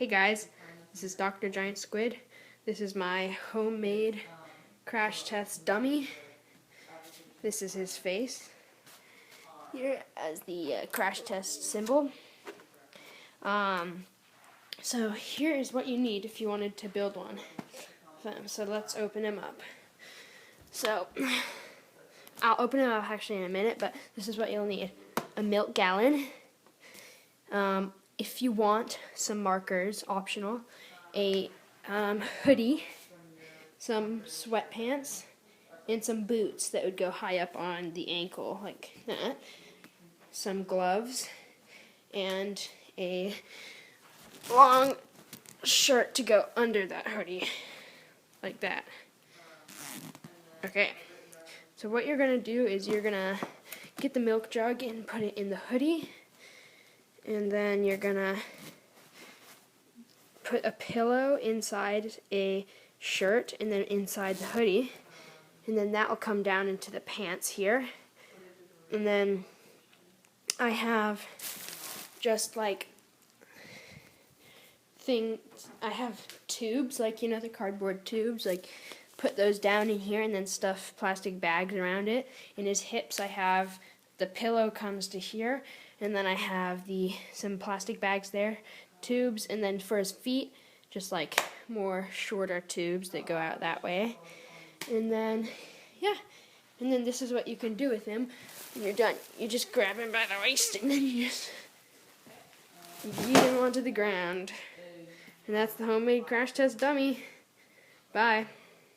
Hey guys, this is Dr. Giant Squid. This is my homemade crash test dummy. This is his face. Here as the crash test symbol. So here is what you need if you wanted to build one. So let's open him up. So I'll open him up actually in a minute, but this is what you'll need. A milk gallon. If you want some markers, optional, a hoodie, some sweatpants, and some boots that would go high up on the ankle like that, some gloves, and a long shirt to go under that hoodie, like that. Okay, so what you're going to do is you're going to get the milk jug and put it in the hoodie. And then you're gonna put a pillow inside a shirt and then inside the hoodie. And then that will come down into the pants here. And then I have just like I have tubes, like, you know, the cardboard tubes, like put those down in here and then stuff plastic bags around it. In his hips I have the pillow comes to here, and then I have some plastic bags there, tubes, and then for his feet, just like more shorter tubes that go out that way. And then, yeah, and then this is what you can do with him when you're done. You just grab him by the waist, and then you just yeet him onto the ground. And that's the homemade crash test dummy. Bye.